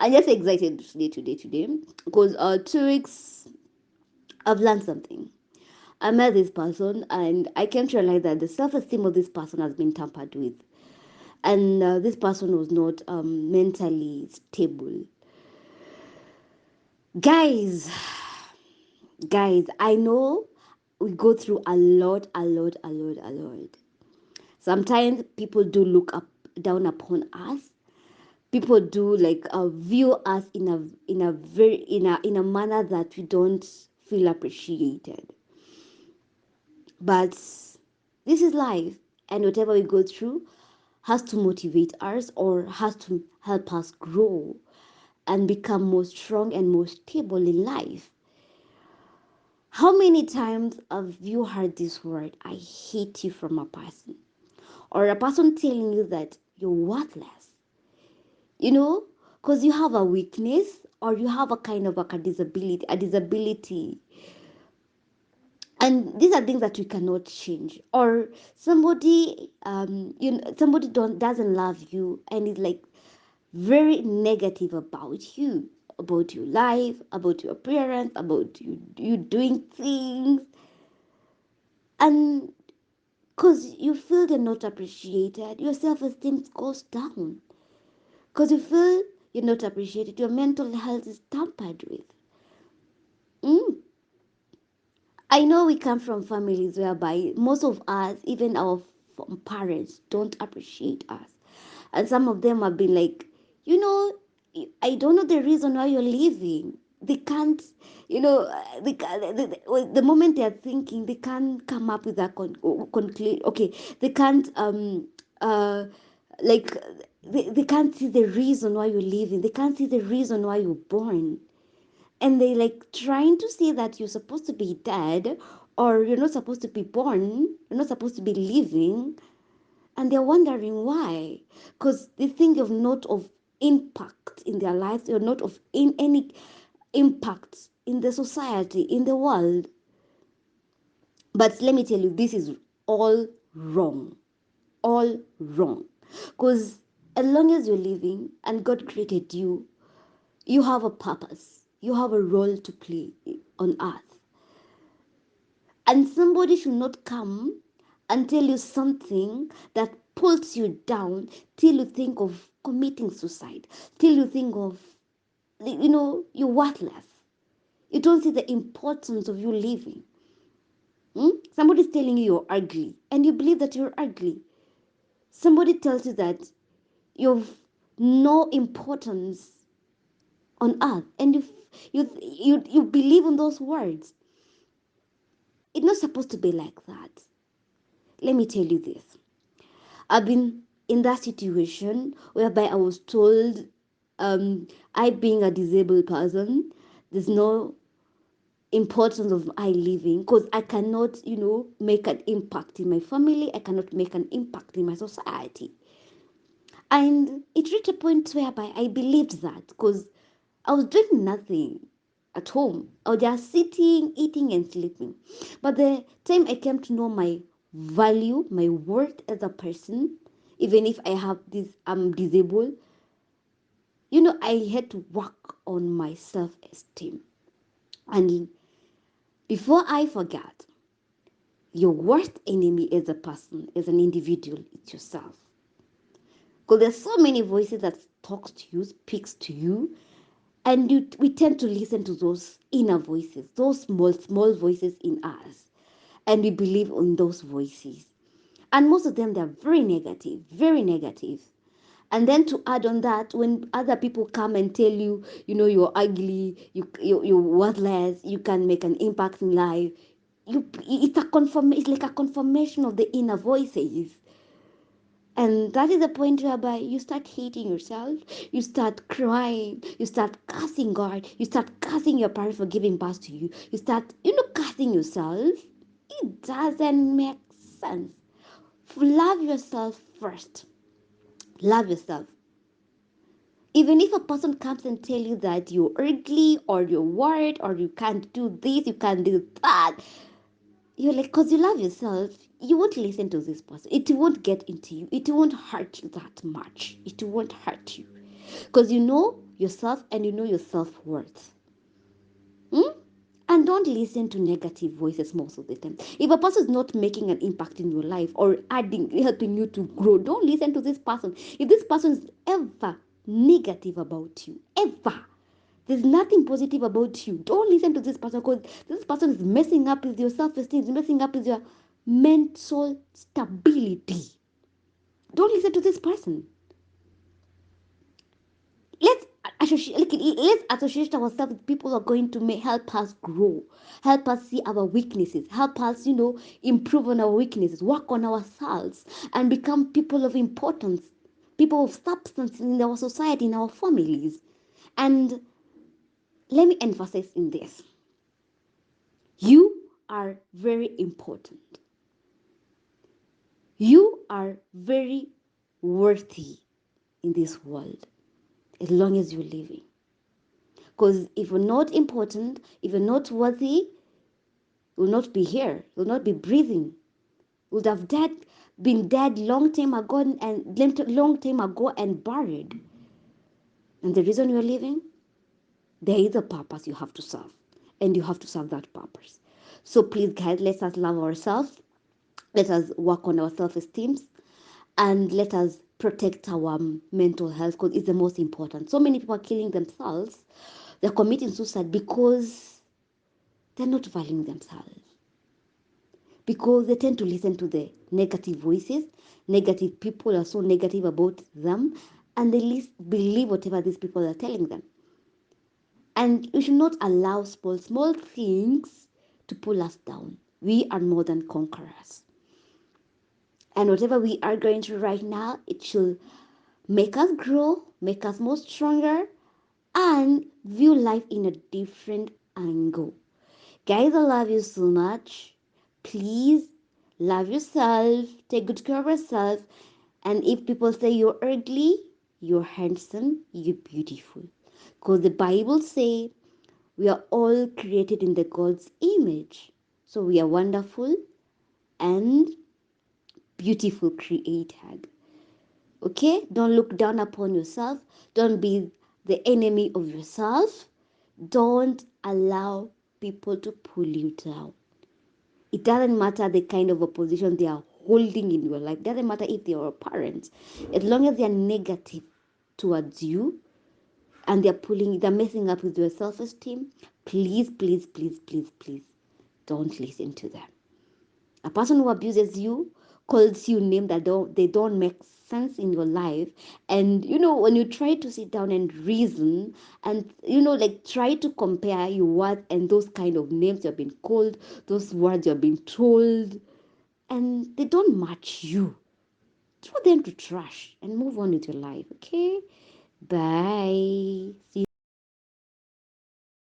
I'm just excited today, because 2 weeks I've learned something. I met this person and I came to realize that the self-esteem of this person has been tampered with, and this person was not mentally stable. Guys, guys, I know we go through a lot. Sometimes people do look up down upon us. People do like view us in a manner that we don't feel appreciated. But this is life, and whatever we go through has to motivate us or has to help us grow and become more strong and more stable in life. How many times have you heard this word, I hate you, from a person? Or a person telling you that you're worthless, you know, because you have a weakness or you have a kind of like a disability. And these are things that we cannot change. Or somebody, somebody doesn't love you and is like very negative about you, about your life, about your appearance, about you doing things, and because you feel you're not appreciated, your self-esteem goes down. Because you feel you're not appreciated, your mental health is tampered with. Mm. I know we come from families whereby most of us, even our parents, don't appreciate us. And some of them have been like, you know, I don't know the reason why you're leaving. They can't, the moment they're thinking, they can't come up with that conclude. Okay, they can't, uh, like, they can't see the reason why you're leaving. They can't see the reason why you're born, and they like trying to say that you're supposed to be dead, or you're not supposed to be born, you're not supposed to be living, and they're wondering why, because they think you're not of impact in their lives, you're not of in any impact in the society, in the world. But let me tell you, this is all wrong, all wrong, because as long as you're living and God created you, you have a purpose, you have a role to play on earth. And somebody should not come and tell you something that pulls you down till you think of committing suicide, till you think of, you're worthless. You don't see the importance of you living. Somebody's telling you you're ugly and you believe that you're ugly. Somebody tells you that you've no importance on earth, and you believe in those words. It's not supposed to be like that. Let me tell you this. I've been in that situation whereby I was told, I being a disabled person, there's no importance of I living because I cannot, make an impact in my family. I cannot make an impact in my society. And it reached a point whereby I believed that because I was doing nothing at home. I was just sitting, eating, and sleeping. But the time I came to know my value, my worth as a person, even if I have this, I'm disabled, I had to work on my self esteem. And before I forget, your worst enemy as a person, as an individual, it's yourself. Because there's so many voices that talks to you, speaks to you, and we tend to listen to those inner voices, those small voices in us, and we believe in those voices. And most of them, they're very negative, very negative. And then to add on that, when other people come and tell you, you're ugly, you're worthless, you can make an impact in life, it's like a confirmation of the inner voices. And that is the point whereby you start hating yourself, you start crying, you start cursing God, you start cursing your parents for giving birth to you, you start, cursing yourself. It doesn't make sense. Love yourself first. Love yourself. Even if a person comes and tell you that you're ugly or you're worried or you can't do this, you can't do that, you're like, because you love yourself, you won't listen to this person. It won't get into you. It won't hurt you that much. It won't hurt you. Because yourself and you know your self-worth. Hmm? And don't listen to negative voices most of the time. If a person is not making an impact in your life or helping you to grow, don't listen to this person. If this person is ever negative about you, ever, there's nothing positive about you, don't listen to this person, because this person is messing up with your self-esteem, is messing up with your mental stability. Don't listen to this person. let's let's associate ourselves with people who are going to help us grow, help us see our weaknesses, help us, improve on our weaknesses, work on ourselves, and become people of importance, people of substance in our society, in our families. And let me emphasize in this: you are very important, you are very worthy in this world, as long as you're living. Because if you're not important, if you're not worthy, you'll not be here. You'll not be breathing. You would have been dead long time ago and buried. And the reason you're living, there is a purpose you have to serve. And you have to serve that purpose. So please, guys, let us love ourselves. Let us work on our self-esteem. And let us protect our mental health, because it's the most important. So many people are killing themselves. They're committing suicide because they're not valuing themselves, because they tend to listen to the negative voices. Negative people are so negative about them, and they least believe whatever these people are telling them. And we should not allow small things to pull us down. We are more than conquerors. And whatever we are going through right now, it should make us grow, make us more stronger, and view life in a different angle. Guys, I love you so much. Please love yourself, take good care of yourself. And if people say you're ugly, you're handsome, you're beautiful. Because the Bible says we are all created in the God's image. So we are wonderful and beautiful created. Okay? Don't look down upon yourself. Don't be the enemy of yourself. Don't allow people to pull you down. It doesn't matter the kind of opposition they are holding in your life. It doesn't matter if they are parents. As long as they are negative towards you and they're messing up with your self-esteem, please, please, please, please, please, don't listen to them. A person who abuses you, calls you names that don't make sense in your life, and when you try to sit down and reason, and like try to compare your words and those kind of names you've been called, those words you've been told, and they don't match you, throw them to trash and move on with your life. Okay, bye. See